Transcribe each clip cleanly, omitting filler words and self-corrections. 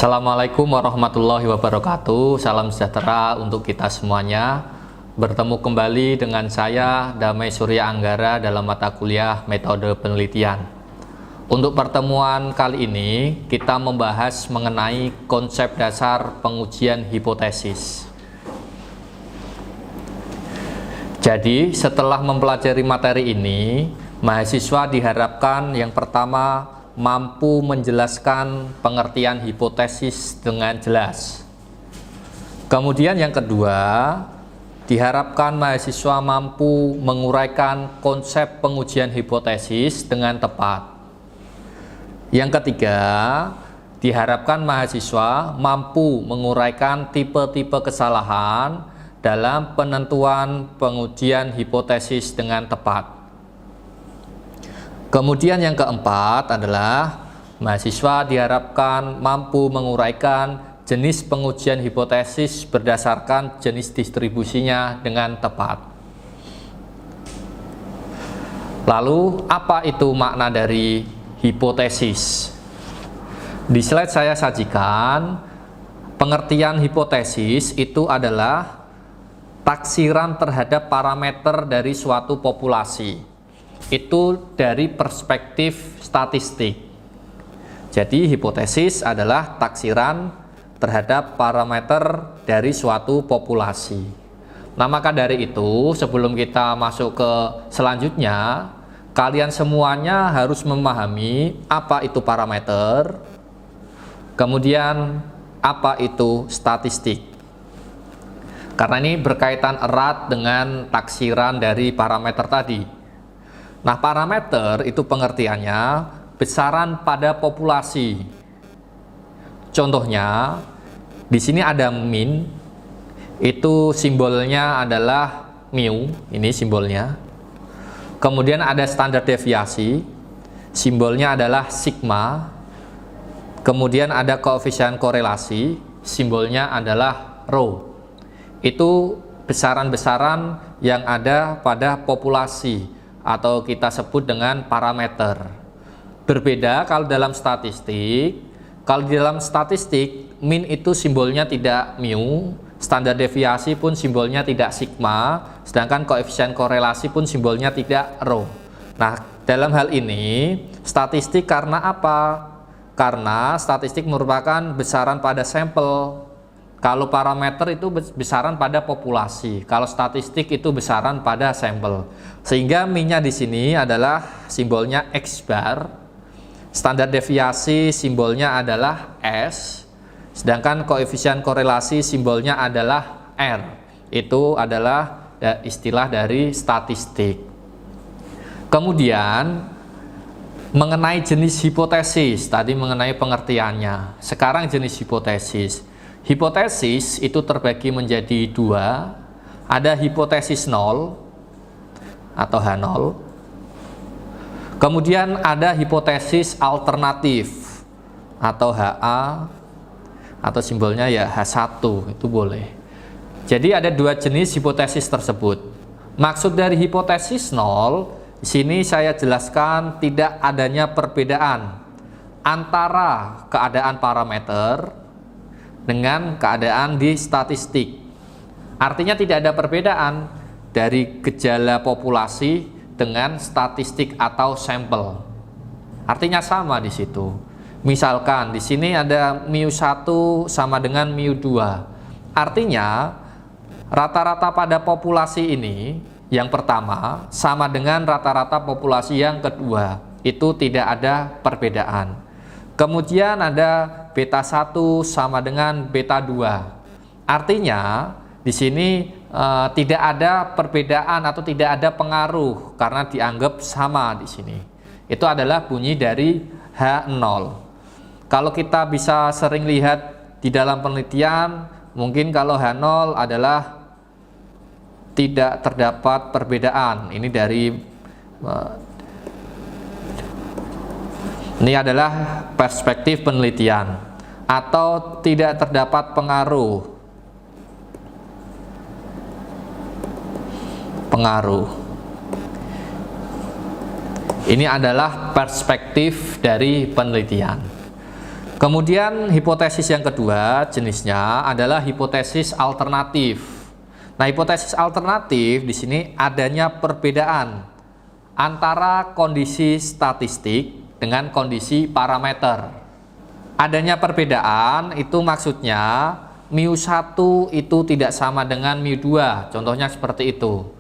Assalamualaikum warahmatullahi wabarakatuh. Salam sejahtera untuk kita semuanya. Bertemu kembali dengan saya Damai Surya Anggara dalam mata kuliah metode penelitian. Untuk pertemuan kali ini kita membahas mengenai konsep dasar pengujian hipotesis. Jadi setelah mempelajari materi ini, mahasiswa diharapkan yang pertama mampu menjelaskan pengertian hipotesis dengan jelas. Kemudian yang kedua, diharapkan mahasiswa mampu menguraikan konsep pengujian hipotesis dengan tepat. Yang ketiga, diharapkan mahasiswa mampu menguraikan tipe-tipe kesalahan dalam penentuan pengujian hipotesis dengan tepat. Kemudian yang keempat adalah mahasiswa diharapkan mampu menguraikan jenis pengujian hipotesis berdasarkan jenis distribusinya dengan tepat. Lalu apa itu makna dari hipotesis? Di slide saya sajikan pengertian hipotesis itu adalah taksiran terhadap parameter dari suatu populasi. Itu dari perspektif statistik. Jadi hipotesis adalah taksiran terhadap parameter dari suatu populasi. Nah, maka dari itu sebelum kita masuk ke selanjutnya, kalian semuanya harus memahami apa itu parameter, kemudian apa itu statistik. Karena ini berkaitan erat dengan taksiran dari parameter tadi. Nah, parameter itu pengertiannya besaran pada populasi. Contohnya, di sini ada min, itu simbolnya adalah mu, ini simbolnya. Kemudian ada standar deviasi, simbolnya adalah sigma. Kemudian ada koefisien korelasi, simbolnya adalah rho. Itu besaran-besaran yang ada pada populasi, atau kita sebut dengan parameter. Berbeda kalau dalam statistik. Kalau di dalam statistik, min itu simbolnya tidak mu, standar deviasi pun simbolnya tidak sigma, sedangkan koefisien korelasi pun simbolnya tidak rho. Nah, dalam hal ini statistik karena apa? Karena statistik merupakan besaran pada sampel. Kalau parameter itu besaran pada populasi, kalau statistik itu besaran pada sampel. Sehingga min-nya di sini adalah simbolnya X bar, standar deviasi simbolnya adalah S, sedangkan koefisien korelasi simbolnya adalah R. Itu adalah istilah dari statistik. Kemudian mengenai jenis hipotesis, tadi mengenai pengertiannya. Sekarang jenis hipotesis. Hipotesis itu terbagi menjadi dua, ada hipotesis nol atau H0, kemudian ada hipotesis alternatif atau HA, atau simbolnya ya H1, itu boleh. Jadi ada dua jenis hipotesis tersebut. Maksud dari hipotesis nol, di sini saya jelaskan tidak adanya perbedaan antara keadaan parameter dengan keadaan di statistik. Artinya tidak ada perbedaan dari gejala populasi dengan statistik atau sampel. Artinya sama di situ. Misalkan di sini ada mu1 sama dengan mu2. Artinya rata-rata pada populasi ini yang pertama sama dengan rata-rata populasi yang kedua. Itu tidak ada perbedaan. Kemudian ada beta 1 sama dengan beta 2. Artinya di sini tidak ada perbedaan atau tidak ada pengaruh karena dianggap sama di sini. Itu adalah bunyi dari H0. Kalau kita bisa sering lihat di dalam penelitian, mungkin kalau H0 adalah tidak terdapat perbedaan. Ini dari ini adalah perspektif penelitian, atau tidak terdapat pengaruh. Ini adalah perspektif dari penelitian. Kemudian hipotesis yang kedua jenisnya adalah hipotesis alternatif. Nah, hipotesis alternatif di sini adanya perbedaan antara kondisi statistik dengan kondisi parameter. Adanya perbedaan itu maksudnya mu1 itu tidak sama dengan mu2. Contohnya seperti itu.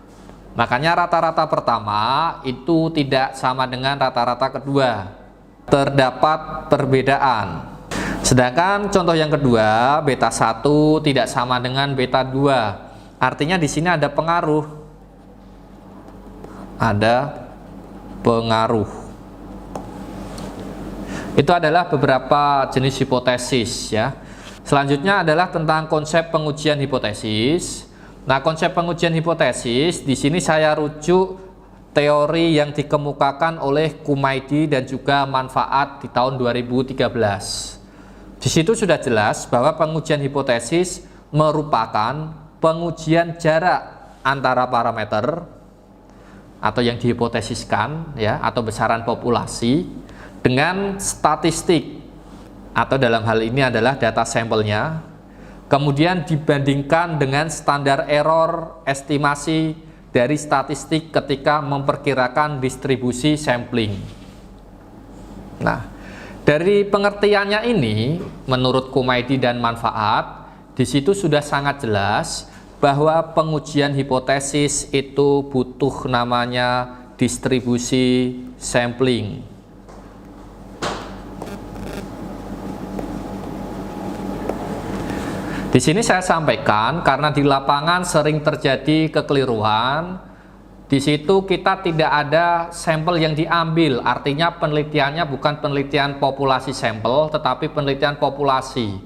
Makanya rata-rata pertama itu tidak sama dengan rata-rata kedua. Terdapat perbedaan. Sedangkan contoh yang kedua, beta 1 tidak sama dengan beta 2. Artinya di sini ada pengaruh. Ada pengaruh. Itu adalah beberapa jenis hipotesis ya. Selanjutnya adalah tentang konsep pengujian hipotesis. Nah, konsep pengujian hipotesis di sini saya rujuk teori yang dikemukakan oleh Kumaidi dan juga Manfaat di tahun 2013. Di situ sudah jelas bahwa pengujian hipotesis merupakan pengujian jarak antara parameter atau yang dihipotesiskan ya, atau besaran populasi dengan statistik atau dalam hal ini adalah data sampelnya, kemudian dibandingkan dengan standar error estimasi dari statistik ketika memperkirakan distribusi sampling. Nah, dari pengertiannya ini, menurut Kumaidi dan Manfaat, di situ sudah sangat jelas bahwa pengujian hipotesis itu butuh namanya distribusi sampling. Di sini saya sampaikan karena di lapangan sering terjadi kekeliruan. Di situ kita tidak ada sampel yang diambil, artinya penelitiannya bukan penelitian populasi sampel, tetapi penelitian populasi.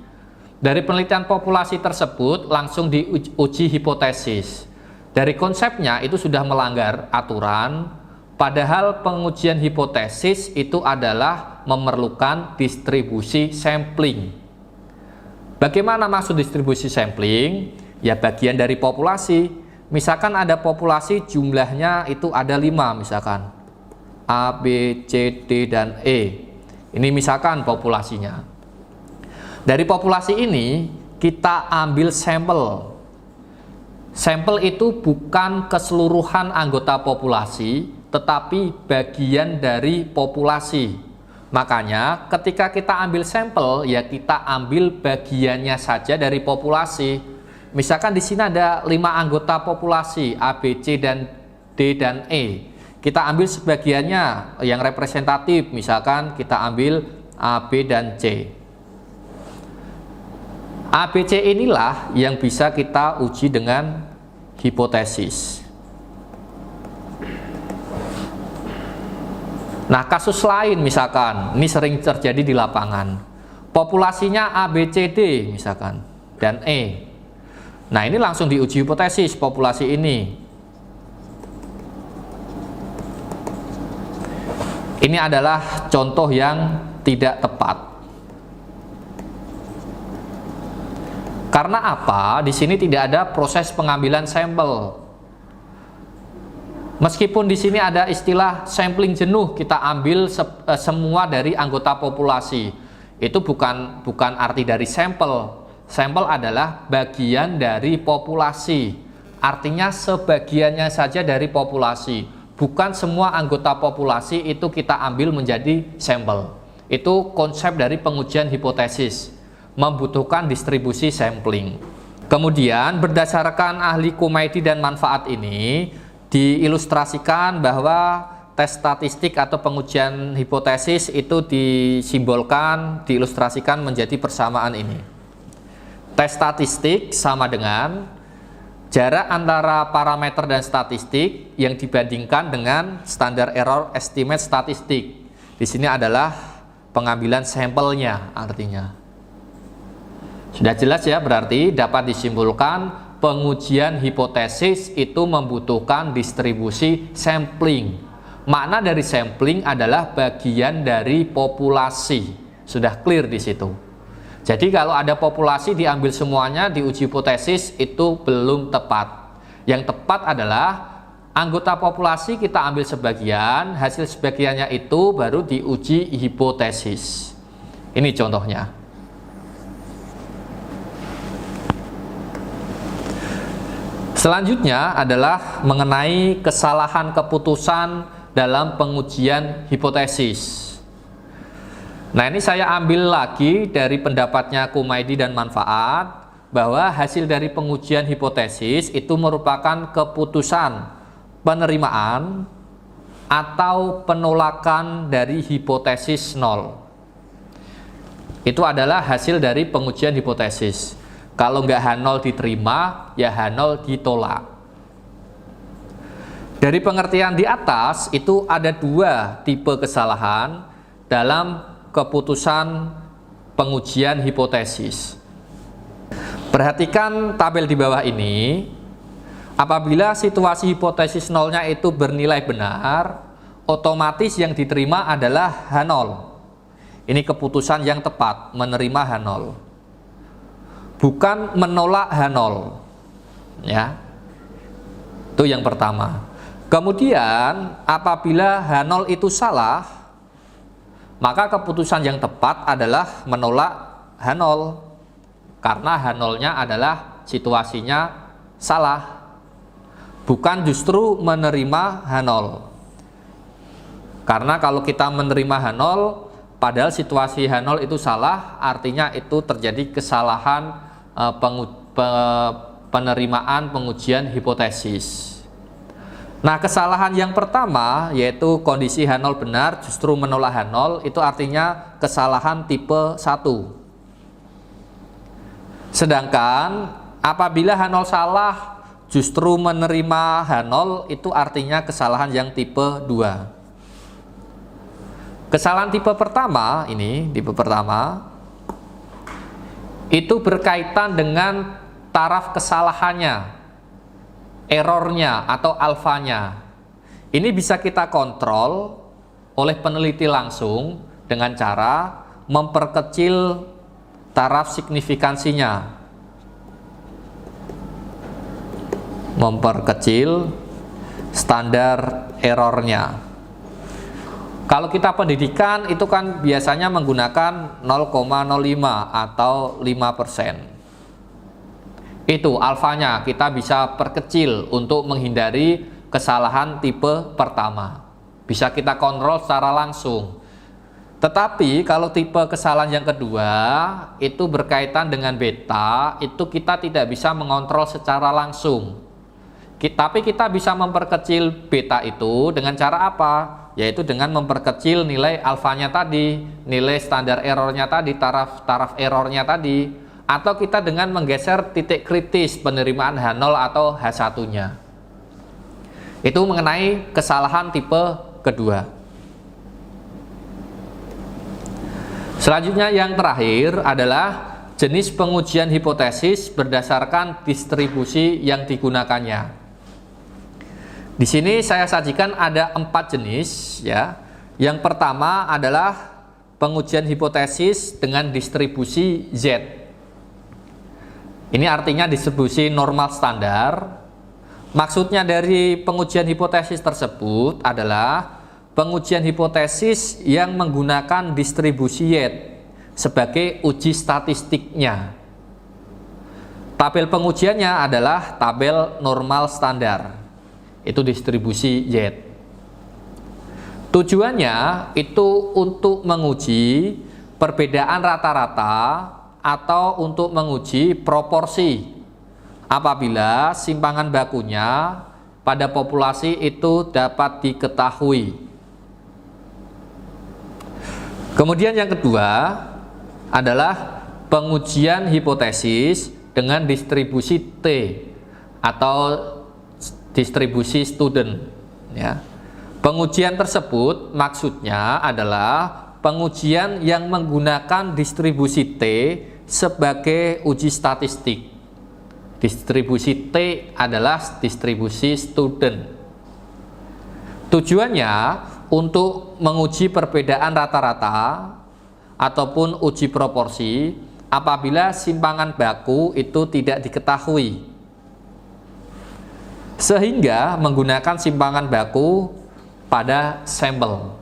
Dari penelitian populasi tersebut langsung diuji hipotesis. Dari konsepnya itu sudah melanggar aturan, padahal pengujian hipotesis itu adalah memerlukan distribusi sampling. Bagaimana maksud distribusi sampling? Ya, bagian dari populasi. Misalkan ada populasi jumlahnya itu ada 5 misalkan A, B, C, D, dan E. Ini misalkan populasinya. Dari populasi ini kita ambil sampel. Sampel itu bukan keseluruhan anggota populasi, tetapi bagian dari populasi. Makanya ketika kita ambil sampel, ya kita ambil bagiannya saja dari populasi. Misalkan di sini ada 5 anggota populasi A, B, C, dan D, dan E. Kita ambil sebagiannya yang representatif, misalkan kita ambil A, B, dan C. A, B, C inilah yang bisa kita uji dengan hipotesis. Nah, kasus lain misalkan, ini sering terjadi di lapangan. Populasinya A, B, C, D misalkan, dan E. Nah, ini langsung diuji hipotesis populasi ini. Ini adalah contoh yang tidak tepat. Karena apa? Di sini tidak ada proses pengambilan sampel. Meskipun di sini ada istilah sampling jenuh, kita ambil semua dari anggota populasi. Itu bukan arti dari sampel. Sampel adalah bagian dari populasi, artinya sebagiannya saja dari populasi, bukan semua anggota populasi itu kita ambil menjadi sampel. Itu konsep dari pengujian hipotesis, membutuhkan distribusi sampling. Kemudian berdasarkan ahli Kumaidi dan Manfaat ini diilustrasikan bahwa tes statistik atau pengujian hipotesis itu disimbolkan, diilustrasikan menjadi persamaan ini. Tes statistik sama dengan jarak antara parameter dan statistik yang dibandingkan dengan standar error estimate statistik. Di sini adalah pengambilan sampelnya artinya. Sudah jelas ya, berarti dapat disimpulkan pengujian hipotesis itu membutuhkan distribusi sampling. Makna dari sampling adalah bagian dari populasi. Sudah clear di situ. Jadi kalau ada populasi diambil semuanya diuji hipotesis itu belum tepat. Yang tepat adalah anggota populasi kita ambil sebagian, hasil sebagiannya itu baru diuji hipotesis. Ini contohnya. Selanjutnya adalah mengenai kesalahan keputusan dalam pengujian hipotesis. Nah, ini saya ambil lagi dari pendapatnya Kumaidi dan Manfaat, bahwa hasil dari pengujian hipotesis itu merupakan keputusan penerimaan atau penolakan dari hipotesis nol. Itu adalah hasil dari pengujian hipotesis. Kalau nggak H0 diterima, ya H0 ditolak. Dari pengertian di atas, itu ada dua tipe kesalahan dalam keputusan pengujian hipotesis. Perhatikan tabel di bawah ini. Apabila situasi hipotesis nolnya itu bernilai benar, otomatis yang diterima adalah H0. Ini keputusan yang tepat, menerima H0. Bukan menolak H0, ya. Itu yang pertama. Kemudian apabila H0 itu salah, maka keputusan yang tepat adalah menolak H0, karena H0-nya adalah situasinya salah, bukan justru menerima H0. Karena kalau kita menerima H0 padahal situasi H0 itu salah, artinya itu terjadi kesalahan penerimaan pengujian hipotesis. Nah, kesalahan yang pertama yaitu kondisi H0 benar justru menolak H0, itu artinya kesalahan tipe 1. Sedangkan apabila H0 salah justru menerima H0, itu artinya kesalahan yang tipe 2. Kesalahan tipe pertama ini, tipe pertama itu berkaitan dengan taraf kesalahannya, errornya atau alfanya. Ini bisa kita kontrol oleh peneliti langsung dengan cara memperkecil taraf signifikansinya, memperkecil standar errornya. Kalau kita pendidikan itu kan biasanya menggunakan 0,05 atau 5%. Itu alfanya kita bisa perkecil untuk menghindari kesalahan tipe pertama. Bisa kita kontrol secara langsung. Tetapi kalau tipe kesalahan yang kedua itu berkaitan dengan beta, itu kita tidak bisa mengontrol secara langsung. Tapi kita bisa memperkecil beta itu dengan cara apa? Yaitu dengan memperkecil nilai alfanya tadi, nilai standar errornya tadi, taraf errornya tadi, atau kita dengan menggeser titik kritis penerimaan H0 atau H1-nya. Itu mengenai kesalahan tipe kedua. Selanjutnya yang terakhir adalah jenis pengujian hipotesis berdasarkan distribusi yang digunakannya. Di sini saya sajikan ada 4 jenis, ya. Yang pertama adalah pengujian hipotesis dengan distribusi Z. Ini artinya distribusi normal standar. Maksudnya dari pengujian hipotesis tersebut adalah pengujian hipotesis yang menggunakan distribusi Y sebagai uji statistiknya. Tabel pengujiannya adalah tabel normal standar. Itu distribusi Z. Tujuannya itu untuk menguji perbedaan rata-rata atau untuk menguji proporsi apabila simpangan bakunya pada populasi itu dapat diketahui. Kemudian yang kedua adalah pengujian hipotesis dengan distribusi T atau distribusi student, ya. Pengujian tersebut maksudnya adalah pengujian yang menggunakan distribusi T sebagai uji statistik. Distribusi T adalah distribusi student. Tujuannya untuk menguji perbedaan rata-rata ataupun uji proporsi apabila simpangan baku itu tidak diketahui, sehingga menggunakan simpangan baku pada sampel.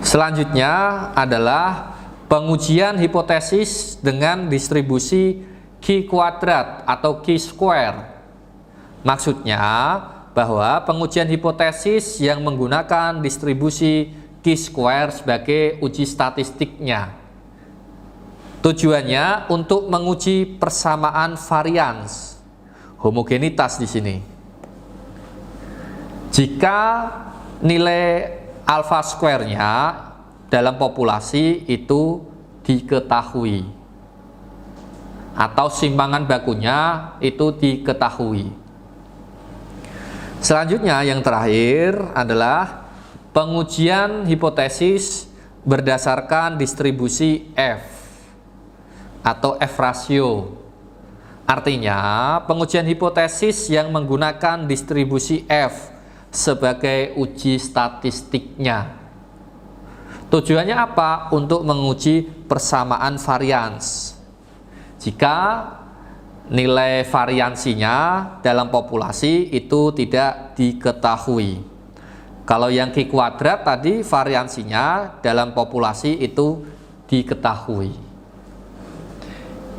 Selanjutnya adalah pengujian hipotesis dengan distribusi Q-kuadrat atau Q-square. Maksudnya bahwa pengujian hipotesis yang menggunakan distribusi Q-square sebagai uji statistiknya. Tujuannya untuk menguji persamaan varians, homogenitas di sini. Jika nilai alpha square-nya dalam populasi itu diketahui, atau simpangan bakunya itu diketahui. Selanjutnya yang terakhir adalah pengujian hipotesis berdasarkan distribusi F atau F ratio. Artinya pengujian hipotesis yang menggunakan distribusi F sebagai uji statistiknya. Tujuannya apa? Untuk menguji persamaan varians. Jika nilai variansinya dalam populasi itu tidak diketahui. Kalau yang Q kuadrat tadi variansinya dalam populasi itu diketahui.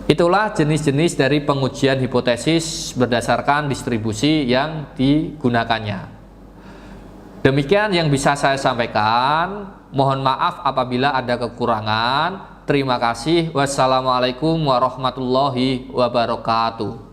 Itulah jenis-jenis dari pengujian hipotesis berdasarkan distribusi yang digunakannya. Demikian yang bisa saya sampaikan. Mohon maaf apabila ada kekurangan. Terima kasih. Wassalamualaikum warahmatullahi wabarakatuh.